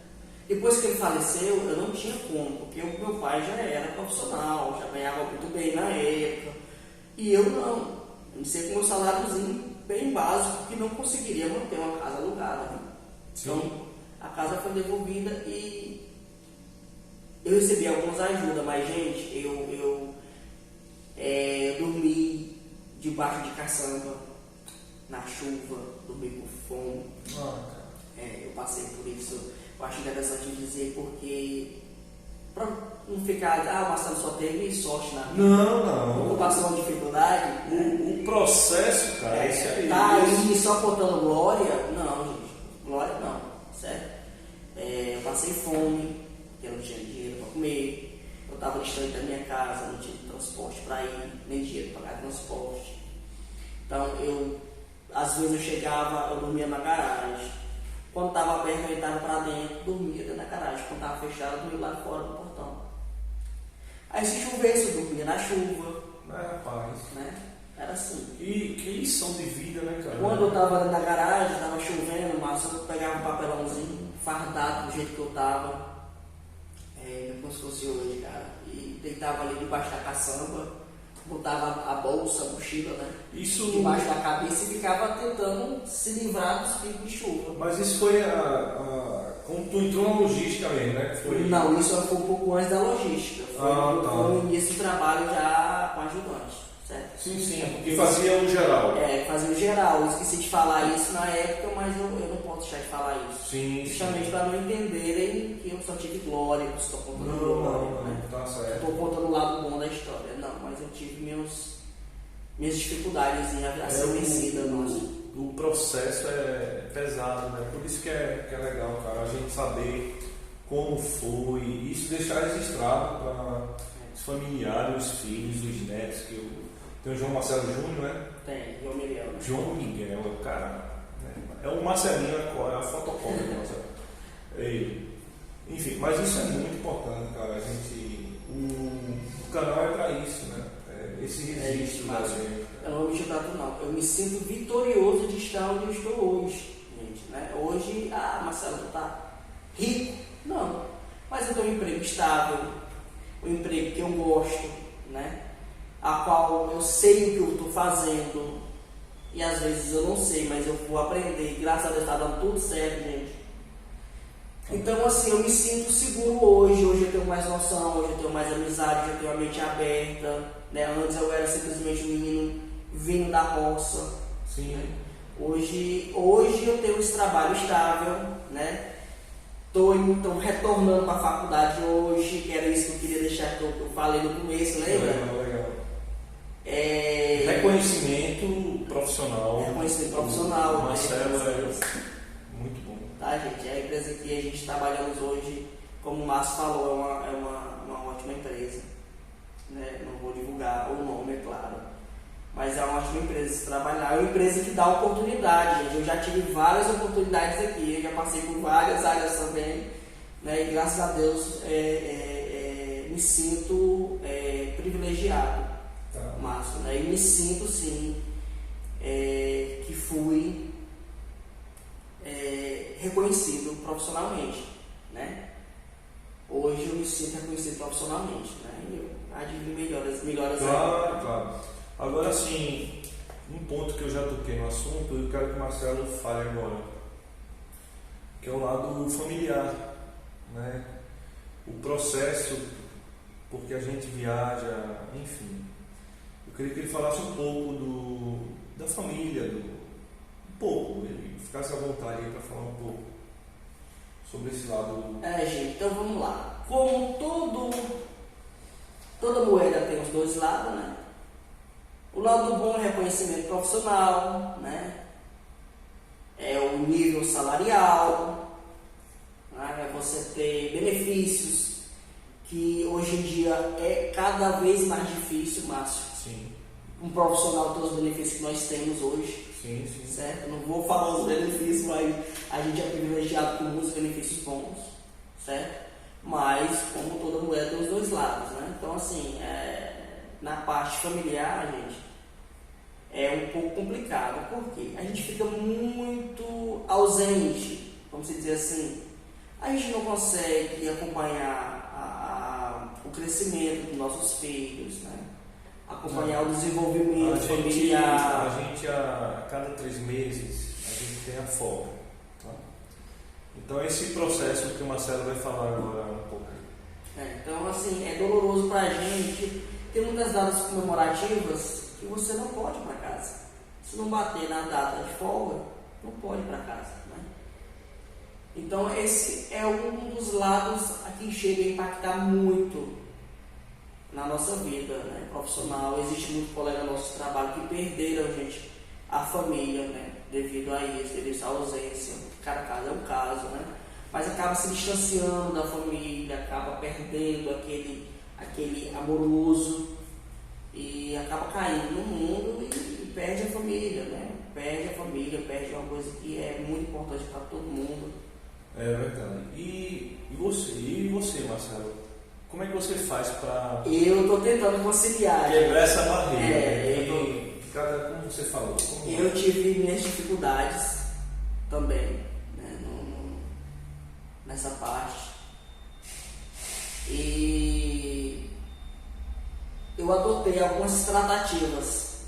Depois que ele faleceu, eu não tinha como, porque o meu pai já era profissional, já ganhava muito bem na época. E eu não. Eu sei com meu saláriozinho bem básico que não conseguiria manter uma casa alugada. Né? Então, a casa foi devolvida e eu recebi algumas ajudas, mas, gente, eu dormi debaixo de caçamba, na chuva, dormi com fome. Eu passei por isso. Eu acho interessante dizer porque, para não ficar, o Marcelo só teve sorte na vida. Não. Não passou uma dificuldade. O processo, cara, esse aí. Tá aí só contando glória? Não, gente. Glória não, certo? Eu passei fome, eu não tinha dinheiro para comer. Eu estava distante da minha casa, não tinha transporte para ir, nem dinheiro para pagar transporte. Então, às vezes eu chegava, eu dormia na garagem. Quando estava aberto, eu entrava para dentro, dormia dentro da garagem. Quando estava fechado, eu dormia lá fora do portão. Aí se chovesse, eu dormia na chuva. Rapaz. Né? Era assim. Que lição de vida, né, cara? Quando eu estava na garagem, estava chovendo, mas eu pegava um papelãozinho, fardado do jeito que eu estava, como se fosse hoje, cara, e deitava ali debaixo da caçamba, botava a bolsa, a mochila, né? Isso... debaixo da cabeça e ficava tentando se livrar dos picos de chuva. Mas isso foi quando tu entrou na logística mesmo, né? Não, isso foi um pouco antes da logística. Foi no início do trabalho já com ajudante. Certo? Sim, porque fazia o geral. Fazia o geral. Eu esqueci de falar isso na época, mas eu não posso deixar de falar isso. Sim. Justamente para não entenderem que eu só tive glória, que estou contando glória. Né? Tá certo. Estou contando o lado bom da história. Não, mas eu tive minhas dificuldades a ser vencida. O processo é pesado, né? Por isso que é legal, cara, a gente saber como foi, isso deixar registrado para os familiares, os filhos, os netos, que tem o João Marcelo Júnior, né? Tem, João Miguel. Né? João Miguel, o cara. Né? É o Marcelinho, é a fotocópia do Marcelo. Enfim, mas isso é muito importante, cara. O canal é para isso, né? Esse registro da gente. Eu não vou me chutar não. Eu me sinto vitorioso de estar onde eu estou hoje, gente. Né? Hoje, Marcelo, tu tá rico? Não. Mas eu tenho um emprego estável, um emprego que eu gosto, né? A qual eu sei o que eu estou fazendo e às vezes eu não sei, mas eu vou aprender. Graças a Deus está dando tudo certo, gente. Então, assim, eu me sinto seguro hoje. Hoje eu tenho mais noção, hoje eu tenho mais amizade, hoje eu tenho a mente aberta. Né? Antes eu era simplesmente um menino vindo da roça. Sim. Né? Hoje eu tenho esse trabalho estável, né? Estou retornando para a faculdade hoje, que era isso que eu queria deixar, que eu falei no começo, lembra? Legal. Reconhecimento profissional. Marcelo é muito bom. Tá, gente? A empresa que a gente trabalhamos hoje, como o Márcio falou, é uma ótima empresa. Né? Não vou divulgar o nome, é claro. Mas é uma ótima empresa de se trabalhar. É uma empresa que dá oportunidade, gente. Eu já tive várias oportunidades aqui. Eu já passei por várias áreas também. Né? E graças a Deus me sinto privilegiado, Márcio. Né? E me sinto, sim, que fui reconhecido profissionalmente. Né? Hoje eu me sinto reconhecido profissionalmente. Né? E eu adquiri melhoras. Claro. Agora sim, um ponto que eu já toquei no assunto, eu quero que o Marcelo fale agora, que é o lado familiar, né? O processo, porque a gente viaja, enfim. Eu queria que ele falasse um pouco da família, um pouco, ele ficasse à vontade aí para falar um pouco sobre esse lado. Gente, então vamos lá. Como toda moeda tem os dois lados, né? O lado bom é reconhecimento profissional, né? É o nível salarial, né? É você ter benefícios, que hoje em dia é cada vez mais difícil, Márcio. Sim. Um profissional ter os benefícios que nós temos hoje. Sim. Certo? Não vou falar os benefícios, mas a gente é privilegiado com muitos benefícios bons, certo? Mas, como toda moeda, tem os dois lados, né? Então, assim, na parte familiar, gente, é um pouco complicado. Por quê? A gente fica muito ausente, vamos dizer assim. A gente não consegue acompanhar o crescimento dos nossos filhos, né? acompanhar o desenvolvimento familiar. A gente, a cada 3 meses, a gente tem a folga. Tá? Então, esse processo que o Marcelo vai falar agora um pouco. Então, assim, é doloroso pra gente. Tem muitas datas comemorativas que você não pode ir para casa. Se não bater na data de folga, não pode ir para casa. Né? Então, esse é um dos lados a que chega a impactar muito na nossa vida, né, profissional. Existe muito colega nosso de trabalho que perderam, gente, a família, né, devido a isso, devido a essa ausência. Cada caso é um caso, né? Mas acaba se distanciando da família, acaba perdendo aquele amoroso e acaba caindo no mundo e perde a família, né? Perde a família, perde uma coisa que é muito importante para todo mundo. É verdade. E você, Marcelo? Como é que você faz para... Eu estou tentando conciliar. Quebrar essa barreira. Como você falou? Eu tive minhas dificuldades também, né, nessa parte. E eu adotei algumas tratativas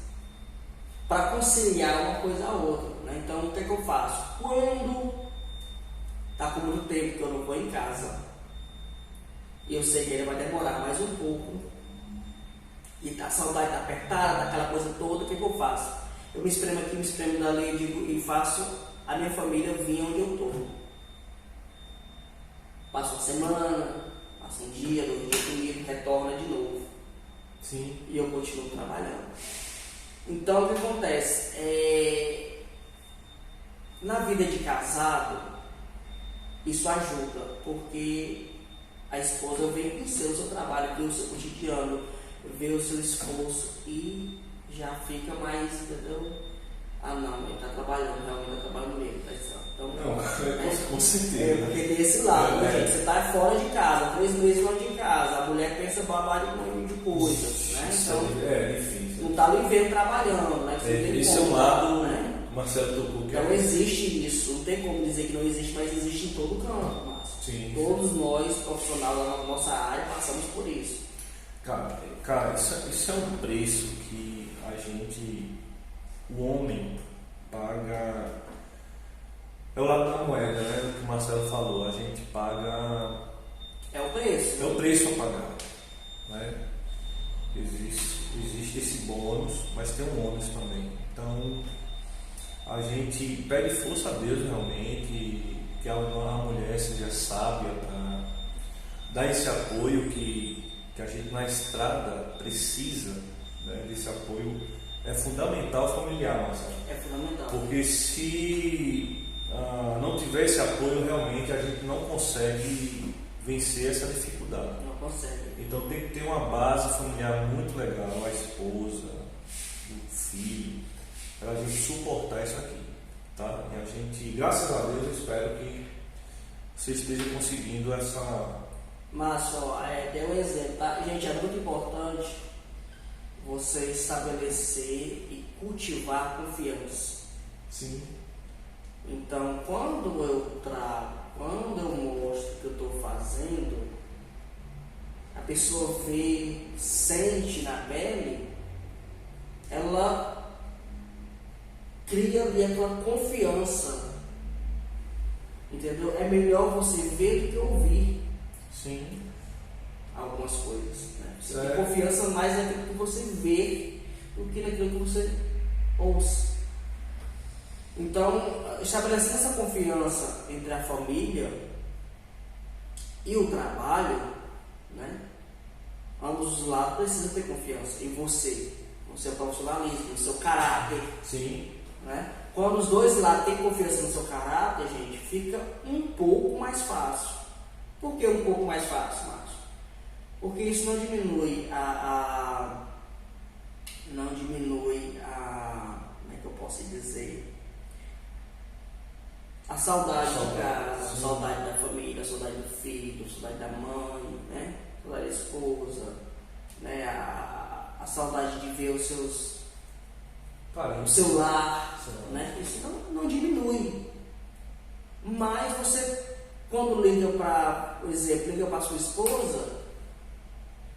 para conciliar uma coisa a outra. Né? Então, o que eu faço? Quando está com muito tempo que eu não vou em casa, e eu sei que ele vai demorar mais um pouco, e a saudade está apertada, aquela coisa toda, o que eu faço? Eu me espremo aqui, me espremo dali e faço a minha família vir onde eu estou. Passo uma semana, passo um dia, 2 dias comigo, retorna de novo. Sim. E eu continuo trabalhando. Então, o que acontece? Na vida de casado, isso ajuda, porque a esposa vem conhecer o seu trabalho, vê o seu cotidiano, vê o seu esforço e já fica mais, entendeu? Ah, não, ele está trabalhando, realmente está trabalhando mesmo, tá certo. Então, não, com certeza. Porque tem esse lado, né, gente? Você está fora de casa, 3 meses longe de casa, a mulher pensa babado de coisas, né? Então, é difícil. Não está ali vendo trabalhando, né? Esse é um lado, né? Marcelo tocou que não existe isso, não tem como dizer que não existe, mas existe em todo canto, Márcio. Sim. Todos nós, profissionais da nossa área, passamos por isso. Cara, isso é um preço que a gente, o homem, paga. É o lado da moeda, né? O que o Marcelo falou, a gente paga. É o preço. É o preço a pagar. Né? Existe esse bônus, mas tem um ônus também. Então, a gente pede força a Deus realmente, que a mulher seja sábia para dar esse apoio que a gente na estrada precisa, né, desse apoio. É fundamental familiar, Marcelo. É fundamental. Porque se não tiver esse apoio, realmente a gente não consegue vencer essa dificuldade. Não consegue. Então tem que ter uma base familiar muito legal, a esposa, o filho, para a gente suportar isso aqui. Tá? E a gente, graças a Deus, eu espero que você esteja conseguindo essa... Márcio, deu um exemplo, tá? Gente, é muito importante você estabelecer e cultivar confiança. Sim. Então, quando eu trago, quando eu mostro o que eu estou fazendo, a pessoa vê, sente na pele, ela cria ali aquela confiança. Entendeu? É melhor você ver do que ouvir. Sim. Algumas coisas, né? Você Certo. tem confiança mais naquilo que você vê do que naquilo que você ouça. Então, estabelecendo essa confiança entre a família e o trabalho, né? Ambos os lados precisam ter confiança em você, no seu profissionalismo, no seu caráter. Sim. Né? Quando os dois lados têm confiança no seu caráter, gente, fica um pouco mais fácil. Por que um pouco mais fácil, Márcio? Porque isso não diminui como é que eu posso dizer? A saudade de casa, a saudade da família, a saudade do filho, a saudade da mãe, né? A saudade da esposa, né? A saudade de ver os seus... o seu lar, né? Isso não diminui. Mas você, quando liga para, por exemplo, liga para sua esposa,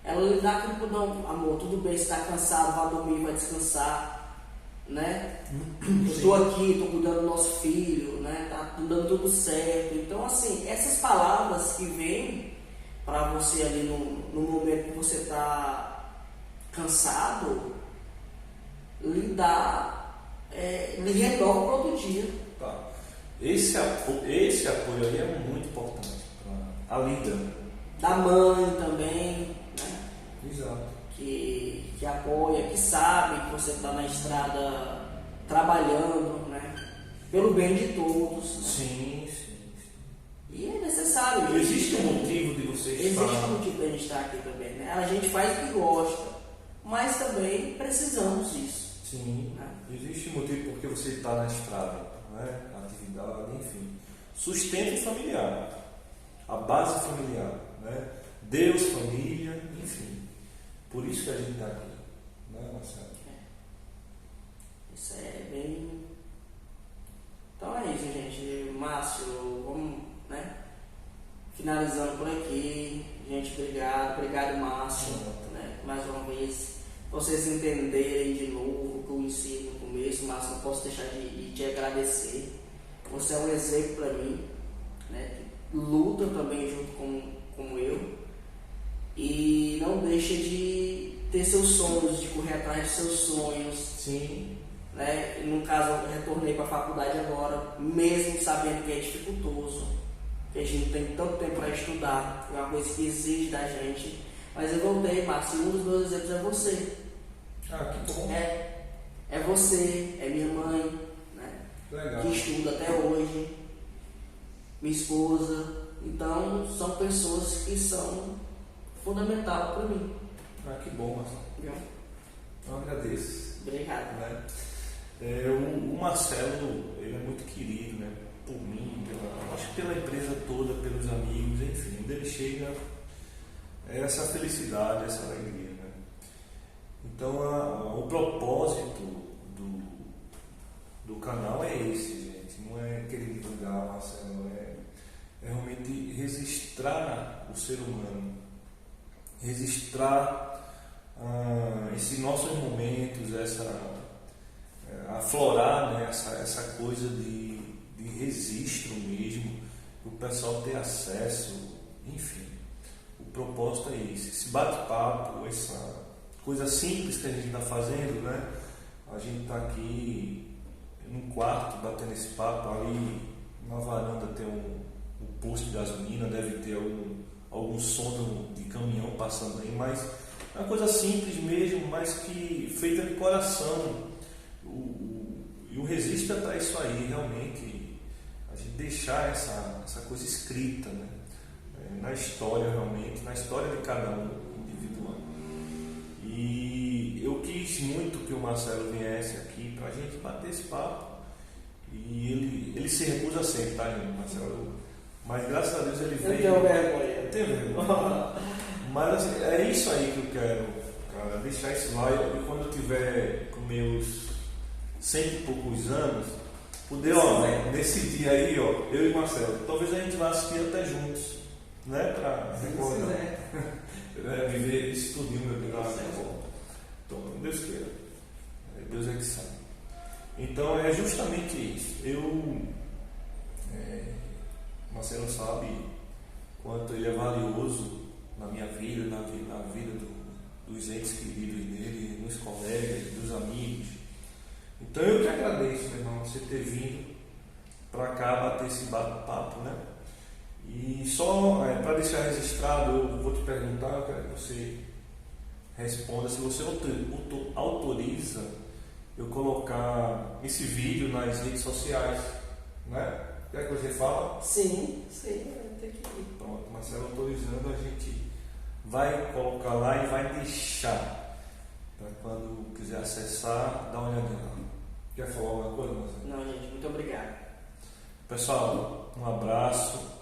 ela lidar com tudo, não, amor, tudo bem, você está cansado, vai dormir, vai descansar, né? Eu estou aqui, estou cuidando do nosso filho, né? Tá dando tudo certo. Então, assim, essas palavras que vêm para você ali no momento que você está cansado, lhe renova para outro dia. Tá. Esse apoio aí é muito importante para a líder. Da mãe também, né? Exato. Que apoia, que sabe que você está na estrada trabalhando, né? Pelo bem de todos. Né? Sim. E é necessário. Existe um motivo de você estar... Existe um motivo de a gente estar aqui também, né? A gente faz o que gosta, mas também precisamos disso. Sim, né? Existe um motivo porque você está na estrada, né? Atividade, enfim. Sustento familiar, a base familiar, né? Deus, família, enfim. Por isso que a gente está aqui, né, Marcelo? Isso é bem... Então é isso, gente. Márcio, vamos, né? Finalizando por aqui. Gente, obrigado, Márcio, né? Mais uma vez, vocês entenderem de novo o que eu ensino no começo. Márcio, não posso deixar de te agradecer. Você é um exemplo para mim, né? Luta também junto com eu. E não deixa de ter seus sonhos, de correr atrás de seus sonhos. Sim. Né? No caso, eu retornei para a faculdade agora, mesmo sabendo que é dificultoso, que a gente tem tanto tempo para estudar, é uma coisa que exige da gente. Mas eu voltei, Márcio, e um dos meus exemplos é você. Ah, que bom. É você, é minha mãe, né? Legal. Que estuda até hoje, minha esposa. Então, são pessoas que são fundamentais para mim. Ah, que bom, Marcelo. Eu agradeço. Obrigado. Né? O Marcelo, ele é muito querido, né? Por mim, acho que pela empresa toda, pelos amigos, enfim. Onde ele chega, é essa felicidade, essa alegria, né? Então, o propósito do canal é esse, gente. Não é querer divulgar, Marcelo, é realmente registrar o ser humano, registrar esses nossos momentos, aflorar, né, essa coisa de registro mesmo, para o pessoal ter acesso, enfim. O propósito é esse bate-papo, essa coisa simples que a gente está fazendo, né? A gente está aqui num quarto batendo esse papo, ali na varanda tem um posto de gasolina, deve ter algum som de caminhão passando aí, mas é uma coisa simples mesmo, mas que feita de coração. E o registro é para isso aí, realmente, a gente deixar essa coisa escrita, né? Na história, realmente, na história de cada um individual. E eu quis muito que o Marcelo viesse aqui para a gente bater esse papo. E ele se recusa sempre, tá, gente, Marcelo? Mas graças a Deus ele veio. Eu tenho vergonha. Eu tenho vergonha. Mas assim, é isso aí que eu quero, cara, deixar isso lá. E quando eu tiver com meus 100 e poucos anos, poder, nesse dia aí, eu e o Marcelo, talvez a gente vá assistir até juntos, né? Pra recordar. Viver isso tudinho, meu Deus. Então, Deus queira. Deus é que sabe. Então é justamente isso. Marcelo sabe quanto ele é valioso na minha vida, na vida dos entes queridos dele, dos colegas, dos amigos. Então eu te agradeço, meu irmão, você ter vindo para cá bater esse bate-papo, né? E só para deixar registrado, eu vou te perguntar, eu quero que você responda se você autoriza eu colocar esse vídeo nas redes sociais, né? Quer que você fala? Sim, tem que ir. Pronto, Marcelo autorizando, a gente vai colocar lá e vai deixar para quando quiser acessar, dar uma olhadinha lá. Quer falar alguma coisa, Marcelo? Não, gente, muito obrigado. Pessoal, um abraço.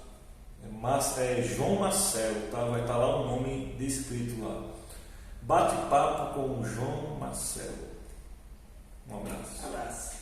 João Marcelo, tá? Vai estar lá o nome descrito lá. Bate-papo com o João Marcelo. Um abraço. Abraço.